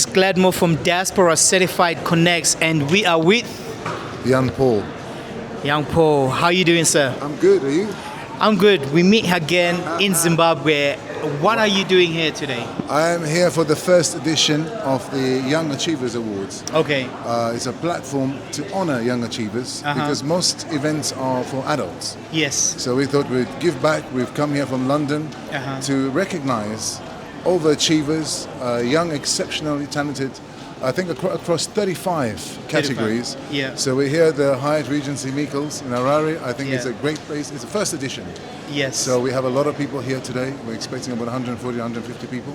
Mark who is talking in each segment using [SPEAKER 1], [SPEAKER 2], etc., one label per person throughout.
[SPEAKER 1] is Gladmore from Diaspora Certified Connects, and we are with
[SPEAKER 2] Young Paul.
[SPEAKER 1] Young Paul. How are you doing, sir?
[SPEAKER 2] I'm good, are you?
[SPEAKER 1] I'm good. We meet again in Zimbabwe. What are you doing here today?
[SPEAKER 2] I am here for the first edition of the Young Achievers Awards.
[SPEAKER 1] Okay.
[SPEAKER 2] It's a platform to honor young achievers because most events are for adults.
[SPEAKER 1] Yes.
[SPEAKER 2] So we thought we'd give back. We've come here from London to recognize overachievers, young, exceptionally talented, I think across 35 categories.
[SPEAKER 1] 35. Yeah.
[SPEAKER 2] So we're here at the Hyatt Regency Meikles in Harare. I think it's a great place. It's the first edition.
[SPEAKER 1] Yes.
[SPEAKER 2] So we have a lot of people here today. We're expecting about 140, 150 people.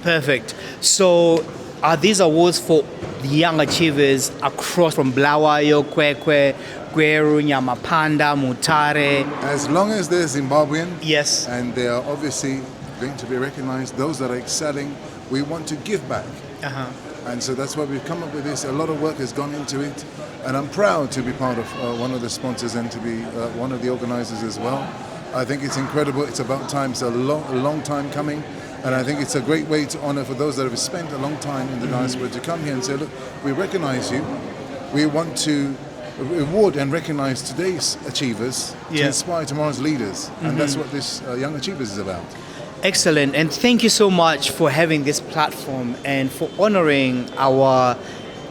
[SPEAKER 1] Perfect. So are these awards for the young achievers across from Bulawayo, Kwekwe, Gweru, Nyamapanda, Mutare?
[SPEAKER 2] As long as they're Zimbabwean,
[SPEAKER 1] Yes.
[SPEAKER 2] and they are obviously going to be recognized, those that are excelling, we want to give back. And so that's why we've come up with this. A lot of work has gone into it, and I'm proud to be part of one of the sponsors and to be one of the organizers as well. I think it's incredible. It's about time. It's a long time coming, and I think it's a great way to honor for those that have spent a long time in the diaspora to come here and say, look, we recognize you. We want to reward and recognize today's achievers to inspire tomorrow's leaders, and that's what this Young Achievers is about.
[SPEAKER 1] Excellent, and thank you so much for having this platform and for honoring our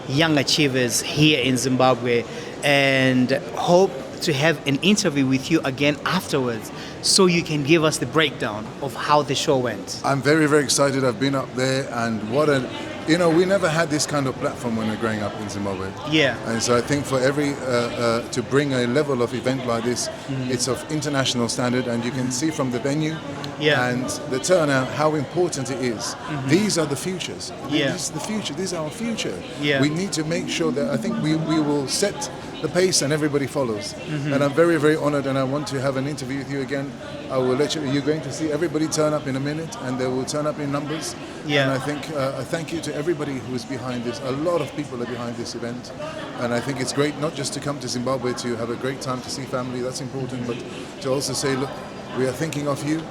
[SPEAKER 1] young achievers here in Zimbabwe, and hope to have an interview with you again afterwards so you can give us the breakdown of how the show went.
[SPEAKER 2] I'm very, very excited. I've been up there, and we never had this kind of platform when we were growing up in Zimbabwe.
[SPEAKER 1] Yeah.
[SPEAKER 2] And so I think for every, to bring a level of event like this, it's of international standard, and you can see from the venue and the turnout how important it is. These are the futures. This is the future. This is our future. We need to make sure that I think we will set the pace and everybody follows. And I'm very, very honored, and I want to have an interview with you again. I will let you, you're going to see everybody turn up in a minute, and they will turn up in numbers. And I think, thank you to everybody who is behind this. A lot of people are behind this event. And I think it's great not just to come to Zimbabwe to have a great time to see family, that's important, but to also say, look, we are thinking of you,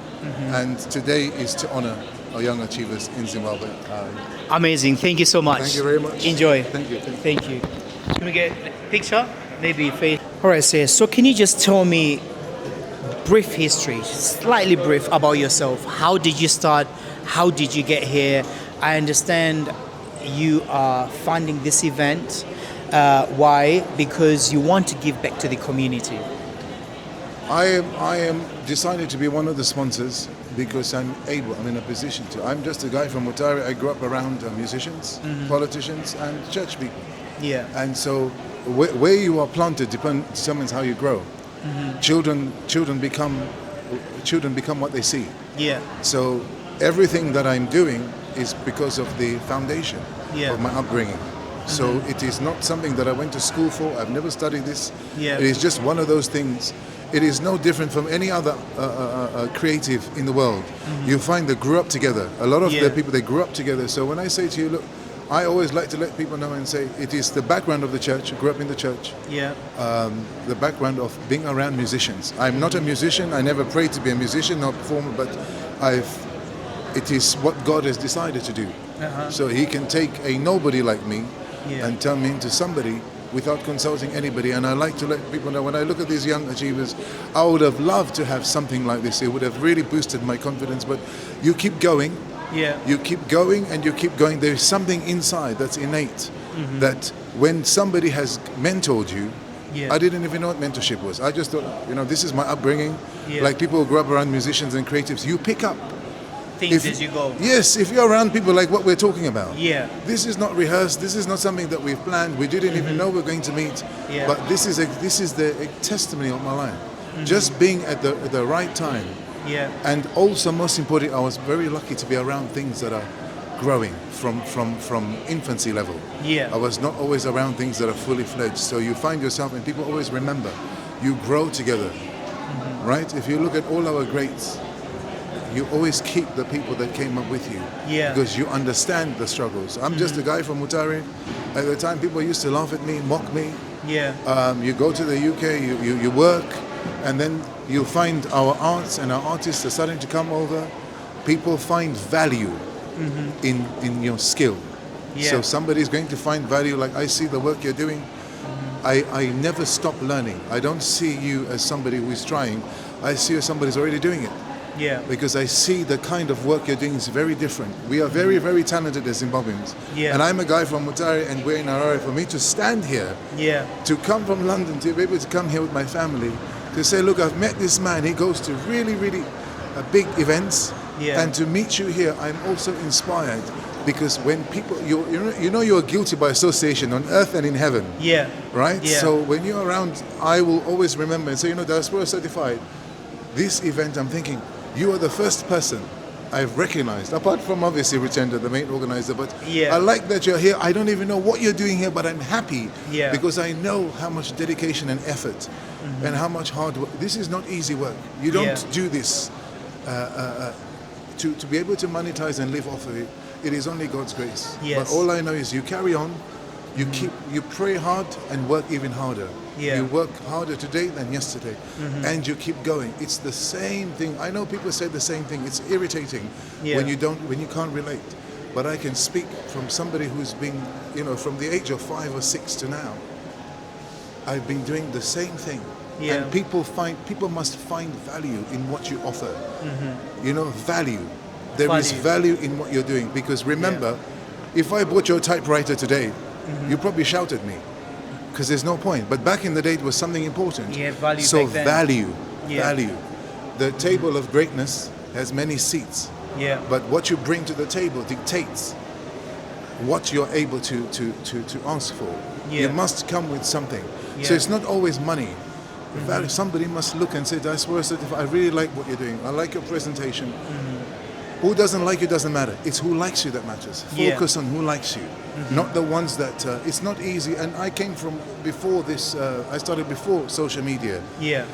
[SPEAKER 2] and today is to honor our young achievers in Zimbabwe.
[SPEAKER 1] Amazing. Thank you so much.
[SPEAKER 2] Thank you very much.
[SPEAKER 1] Enjoy.
[SPEAKER 2] Thank you.
[SPEAKER 1] Thank you. Can we get a picture? Maybe face. All right, sir. So can you just tell me brief history, slightly brief about yourself? How did you start? How did you get here? I understand you are funding this event. Why? Because you want to give back to the community.
[SPEAKER 2] I am decided to be one of the sponsors because I'm in a position to. I'm just a guy from Mutare. I grew up around musicians, politicians, and church people.
[SPEAKER 1] Yeah.
[SPEAKER 2] And so where you are planted determines how you grow. Children become what they see.
[SPEAKER 1] Yeah.
[SPEAKER 2] So everything that I'm doing is because of the foundation of my upbringing. So it is not something that I went to school for. I've never studied this. It is just one of those things. It is no different from any other creative in the world. You find they grew up together. A lot of the people, they grew up together. So when I say to you, look, I always like to let people know and say it is the background of the church. I grew up in the church.
[SPEAKER 1] Yeah.
[SPEAKER 2] The background of being around musicians. I'm not a musician. I never prayed to be a musician or performer, but it is what God has decided to do. So He can take a nobody like me and turn me into somebody without consulting anybody. And I like to let people know, when I look at these young achievers, I would have loved to have something like this. It would have really boosted my confidence, but you keep going. You keep going and you keep going. There's something inside that's innate that when somebody has mentored you, I didn't even know what mentorship was. I just thought, this is my upbringing. Like people who grew up around musicians and creatives, you pick up
[SPEAKER 1] things as you go.
[SPEAKER 2] Yes, if you're around people like what we're talking about.
[SPEAKER 1] This
[SPEAKER 2] is not rehearsed. This is not something that we've planned. We didn't even know we're going to meet. But this is the testimony of my life. Just being at the right time. And also, most importantly, I was very lucky to be around things that are growing from infancy level. I was not always around things that are fully fledged. So you find yourself, and people always remember, you grow together, right? If you look at all our greats, you always keep the people that came up with you, because you understand the struggles. I'm just a guy from Mutare. At the time, people used to laugh at me, mock me. You go to the UK, you work, and then you find our arts and our artists are starting to come over. People find value in your skill.
[SPEAKER 1] Yeah.
[SPEAKER 2] So somebody's going to find value. Like I see the work you're doing. I never stop learning. I don't see you as somebody who is trying. I see you as somebody who's already doing it.
[SPEAKER 1] Yeah.
[SPEAKER 2] Because I see the kind of work you're doing is very different. We are very, very talented as Zimbabweans.
[SPEAKER 1] Yeah.
[SPEAKER 2] And I'm a guy from Mutare and we're in Harare. For me to stand here, to come from London, to be able to come here with my family, to say, look, I've met this man. He goes to really, really big events.
[SPEAKER 1] Yeah.
[SPEAKER 2] And to meet you here, I'm also inspired. Because when people, you know you're guilty by association on earth and in heaven.
[SPEAKER 1] Yeah.
[SPEAKER 2] Right?
[SPEAKER 1] Yeah.
[SPEAKER 2] So when you're around, I will always remember and say, Diaspora Certified, this event, I'm thinking, you are the first person I've recognized, apart from obviously Richenda, the main organizer, but I like that you're here. I don't even know what you're doing here, but I'm happy because I know how much dedication and effort and how much hard work. This is not easy work. You don't do this to be able to monetize and live off of it. It is only God's grace.
[SPEAKER 1] Yes.
[SPEAKER 2] But all I know is you carry on, you pray hard and work even harder. You work harder today than yesterday, and you keep going. It's the same thing. I know people say the same thing. It's irritating when you can't relate. But I can speak from somebody who's been, from the age of 5 or 6 to now. I've been doing the same thing, and people must find value in what you offer. Value. There is value in what you're doing, because remember, if I bought your typewriter today, you probably shout at me. Because there's no point. But back in the day, it was something important.
[SPEAKER 1] Value.
[SPEAKER 2] So
[SPEAKER 1] back then.
[SPEAKER 2] value. The table of greatness has many seats. But what you bring to the table dictates what you're able to ask for. You must come with something. So it's not always money. Value. Somebody must look and say, Diaspora Certified, I really like what you're doing. I like your presentation. Who doesn't like you doesn't matter. It's who likes you that matters. Focus on who likes you, not the ones that. It's not easy. And I came from before this. I started before social media.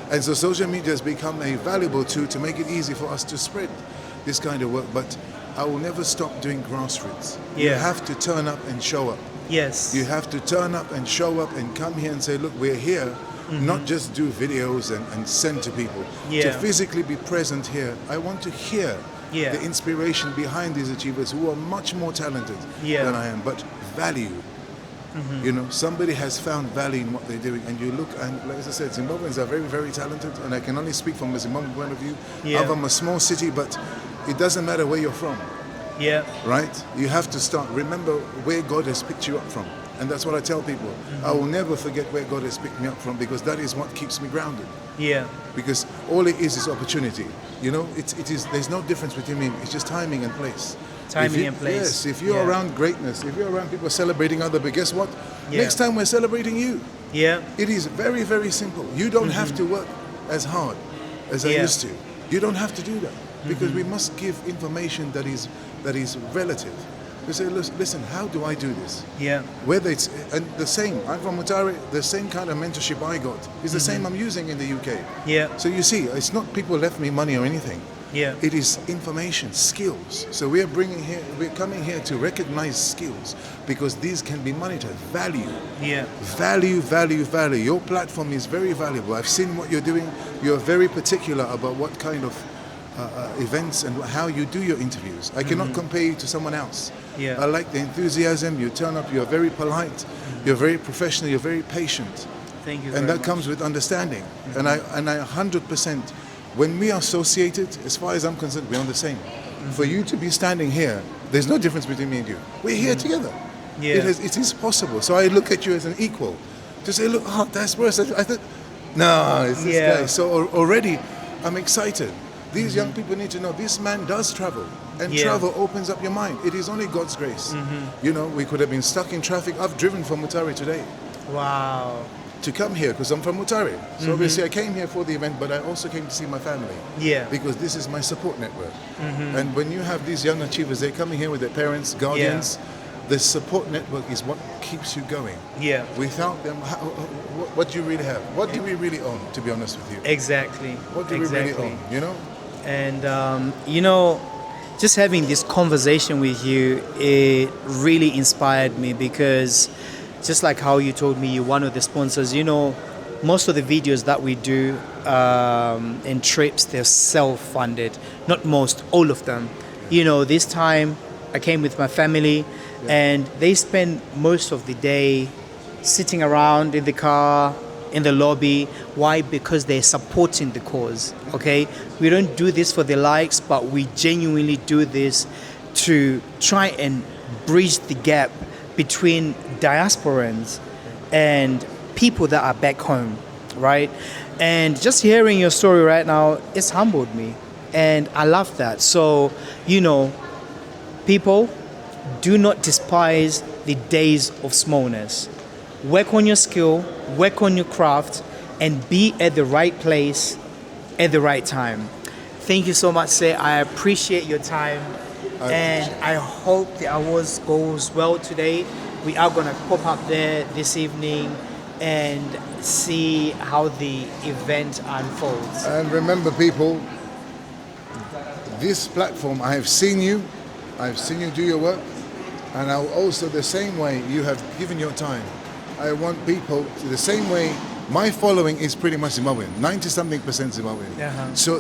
[SPEAKER 2] And so social media has become a valuable tool to make it easy for us to spread this kind of work. But I will never stop doing grassroots. You have to turn up and show up.
[SPEAKER 1] Yes.
[SPEAKER 2] You have to turn up and show up and come here and say, look, we're here. Not just do videos and send to people. To physically be present here. I want to hear the inspiration behind these achievers who are much more talented than I am, but value. Somebody has found value in what they're doing, and you look, and like as I said, Zimbabweans are very, very talented, and I can only speak from a Zimbabwean point of view. I'm from a small city, but it doesn't matter where you're from. Right? You have to start. Remember where God has picked you up from. And that's what I tell people. I will never forget where God has picked me up from, because that is what keeps me grounded. Because all it is opportunity. It is. There's no difference between me. It's just timing and place.
[SPEAKER 1] And place.
[SPEAKER 2] Yes. If you're around greatness, if you're around people celebrating other, but guess what? Next time we're celebrating you. It is very, very simple. You don't have to work as hard as I used to. You don't have to do that, because we must give information that is relative. We say, listen, how do I do this? Whether it's, and the same, I'm from Mutare, the same kind of mentorship I got is the same I'm using in the UK. So you see, it's not people left me money or anything. It is information, skills. So we're coming here to recognize skills, because these can be monetized. Value. Value. Your platform is very valuable. I've seen what you're doing. You're very particular about what kind of events and how you do your interviews. I cannot compare you to someone else. I like the enthusiasm. You turn up. You're very polite. You're very professional. You're very patient.
[SPEAKER 1] Thank you.
[SPEAKER 2] And that comes with understanding. And I 100%. When we are associated, as far as I'm concerned, we're on the same. For you to be standing here, there's no difference between me and you. We're here together. It is possible. So I look at you as an equal. To say, look, that's where I thought, no, it's this guy. So already, I'm excited. These young people need to know this man does travel, and travel opens up your mind. It is only God's grace. We could have been stuck in traffic. I've driven from Mutare today.
[SPEAKER 1] Wow.
[SPEAKER 2] To come here, because I'm from Mutare. So obviously I came here for the event, but I also came to see my family. Because this is my support network. And when you have these young achievers, they're coming here with their parents, guardians. The support network is what keeps you going. Without them, what do you really have? What do we really own, to be honest with you?
[SPEAKER 1] Exactly.
[SPEAKER 2] What do we really own,
[SPEAKER 1] And, just having this conversation with you, it really inspired me, because just like how you told me you're one of the sponsors, most of the videos that we do and trips, they're self-funded. Not most, all of them. This time, I came with my family, and they spend most of the day sitting around in the car, in the lobby. Why? Because they're supporting the cause. Okay, we don't do this for the likes, but we genuinely do this to try and bridge the gap between diasporans and people that are back home, right? And just hearing your story right now, it's humbled me, and I love that. So, people, do not despise the days of smallness. Work on your skill, work on your craft, and be at the right place at the right time. Thank you so much, sir. I appreciate your time, and I hope the awards goes well today. We are gonna pop up there this evening and see how the event unfolds.
[SPEAKER 2] And remember, people, this platform, I have seen you do your work, and I'll also, the same way you have given your time, I want people to the same way. My following is pretty much Zimbabwean, 90-something% Zimbabwean. So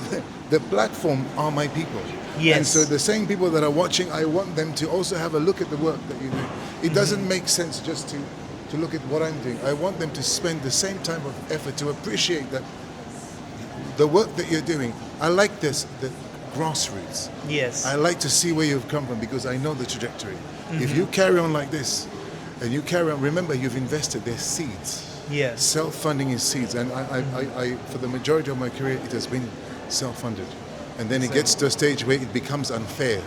[SPEAKER 2] the platform are my people.
[SPEAKER 1] Yes.
[SPEAKER 2] And so the same people that are watching, I want them to also have a look at the work that you do. It doesn't make sense just to look at what I'm doing. I want them to spend the same type of effort to appreciate that the work that you're doing. I like this, the grassroots.
[SPEAKER 1] Yes.
[SPEAKER 2] I like to see where you've come from because I know the trajectory. If you carry on like this, and you carry on, remember you've invested, there's seeds.
[SPEAKER 1] Yes.
[SPEAKER 2] Self-funding is seeds, and I for the majority of my career, it has been self-funded. And then it gets to a stage where it becomes unfair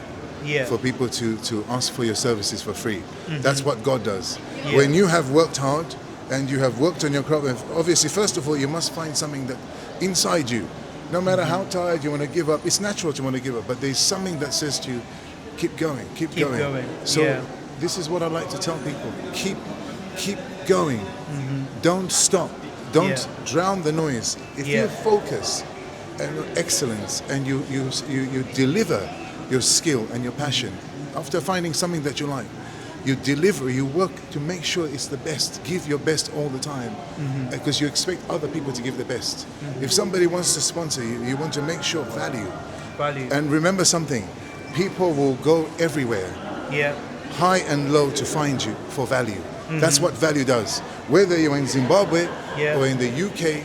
[SPEAKER 2] for people to ask for your services for free. That's what God does. When you have worked hard and you have worked on your craft, obviously, first of all, you must find something that inside you, no matter how tired you want to give up, it's natural to want to give up, but there's something that says to you, keep going, keep going. So this is what I like to tell people. Keep going. Don't stop. Don't drown the noise. If you focus on excellence and you deliver your skill and your passion, after finding something that you like, you deliver, you work to make sure it's the best. Give your best all the time, because you expect other people to give the best. If somebody wants to sponsor you, you want to make sure value. And remember something, people will go everywhere, high and low, to find you for value. That's what value does. Whether you're in Zimbabwe or in the UK,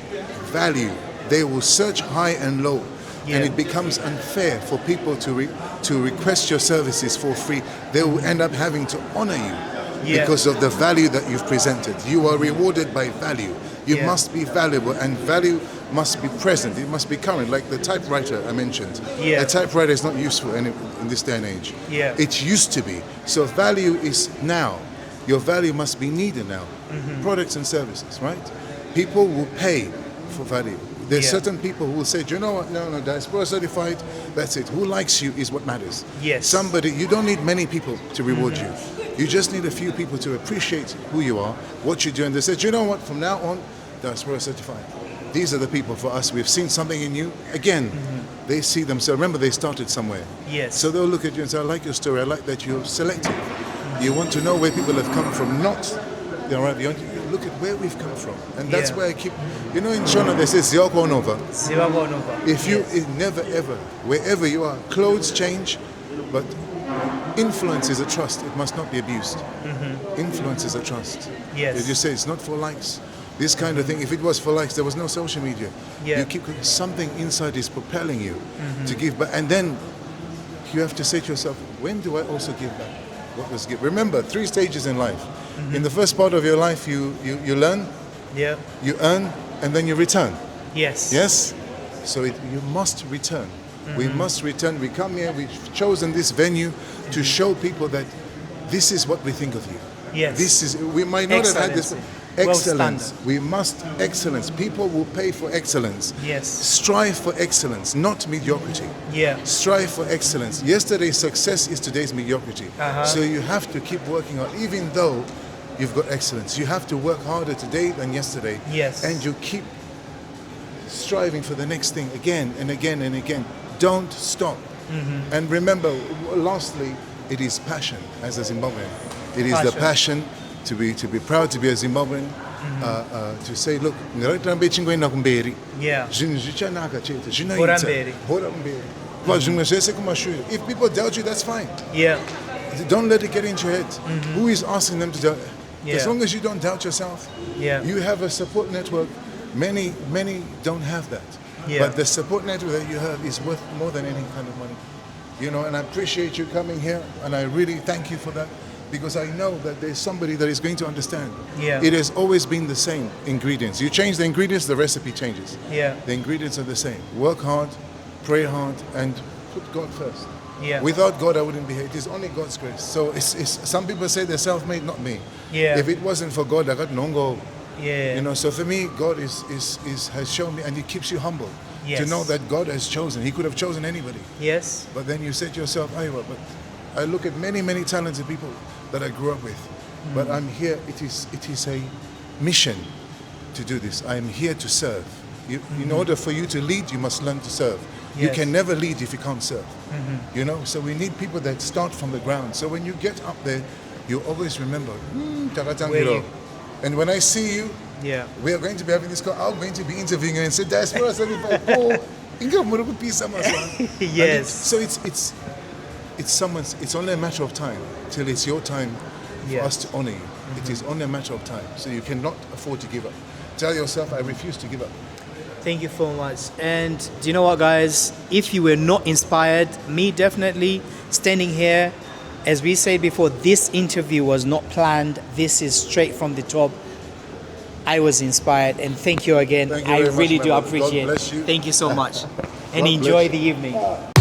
[SPEAKER 2] value. They will search high and low. And it becomes unfair for people to request your services for free. They will end up having to honor you because of the value that you've presented. You are rewarded by value. You must be valuable, and value must be present. It must be current, like the typewriter I mentioned. A typewriter is not useful in this day and age. It used to be. So value is now. Your value must be needed now. Products and services, right? People will pay for value. There's certain people who will say, do you know what? No, diaspora certified, that's it. Who likes you is what matters. Somebody, you don't need many people to reward you. You just need a few people to appreciate who you are, what you do, and they say, do you know what? From now on, diaspora certified. These are the people for us. We've seen something in you. Again, they see themselves. Remember, they started somewhere. So they'll look at you and say, I like your story. I like that you're selective. You want to know where people have come from, not the right. You look at where we've come from, and that's where I keep. In Shona they say Zioko Nova. If you never ever, wherever you are, clothes change, but influence is a trust. It must not be abused. Influence is a trust. As you say, it's not for likes. This kind of thing. If it was for likes, there was no social media. You keep something inside is propelling you to give back, and then you have to say to yourself, when do I also give back? What was given? Remember, 3 stages in life. In the first part of your life, you learn, you earn, and then you return. Yes? So you must return. We must return. We come here, we've chosen this venue to show people that this is what we think of you. This is, we might not have had this. Excellence. We must excellence. People will pay for excellence. Strive for excellence, not mediocrity. Strive for excellence. Yesterday's success is today's mediocrity. So you have to keep working on, even though you've got excellence. You have to work harder today than yesterday. And you keep striving for the next thing again and again and again. Don't stop. And remember, lastly, it is passion as a Zimbabwean. It is the passion to be proud to be a Zimbabwean, to say, look, if people doubt you, that's fine. Don't let it get into your head. Who is asking them to do it?
[SPEAKER 1] Yeah.
[SPEAKER 2] As long as you don't doubt yourself, you have a support network. Many don't have that.
[SPEAKER 1] Yeah.
[SPEAKER 2] But the support network that you have is worth more than any kind of money. You know, and I appreciate you coming here, and I really thank you for that, because I know that there's somebody that is going to understand.
[SPEAKER 1] Yeah.
[SPEAKER 2] It has always been the same ingredients. You change the ingredients, the recipe changes.
[SPEAKER 1] Yeah.
[SPEAKER 2] The ingredients are the same. Work hard, pray hard, and put God first.
[SPEAKER 1] Yeah.
[SPEAKER 2] Without God, I wouldn't be here. It is only God's grace. So it's some people say they're self-made, not me.
[SPEAKER 1] Yeah.
[SPEAKER 2] If it wasn't for God, I got no go.
[SPEAKER 1] Yeah.
[SPEAKER 2] You know, so for me, God has shown me, and He keeps you humble to know that God has chosen. He could have chosen anybody.
[SPEAKER 1] Yes.
[SPEAKER 2] But then you said to yourself, Iowa, but I look at many talented people that I grew up with. But I'm here, it is a mission to do this. I am here to serve. In order for you to lead, you must learn to serve. You
[SPEAKER 1] Yes.
[SPEAKER 2] can never lead if you can't serve. You know, so we need people that start from the ground. So when you get up there, you always remember,
[SPEAKER 1] Where you-
[SPEAKER 2] and when I see you, we are going to be having this call. I'm going to be interviewing you and say, diaspora 75.
[SPEAKER 1] Yes.
[SPEAKER 2] So it's only a matter of time till it's your time for us to honor you. It is only a matter of time. So you cannot afford to give up. Tell yourself, I refuse to give up.
[SPEAKER 1] Thank you so much. And do you know what, guys? If you were not inspired, me definitely standing here, as we said before, this interview was not planned. This is straight from the top. I was inspired, and thank you again.
[SPEAKER 2] Thank you
[SPEAKER 1] I
[SPEAKER 2] very much,
[SPEAKER 1] really
[SPEAKER 2] my
[SPEAKER 1] do
[SPEAKER 2] brother.
[SPEAKER 1] appreciate
[SPEAKER 2] God bless
[SPEAKER 1] it.
[SPEAKER 2] you.
[SPEAKER 1] Thank you so much. And
[SPEAKER 2] God
[SPEAKER 1] enjoy
[SPEAKER 2] bless
[SPEAKER 1] the
[SPEAKER 2] you.
[SPEAKER 1] evening.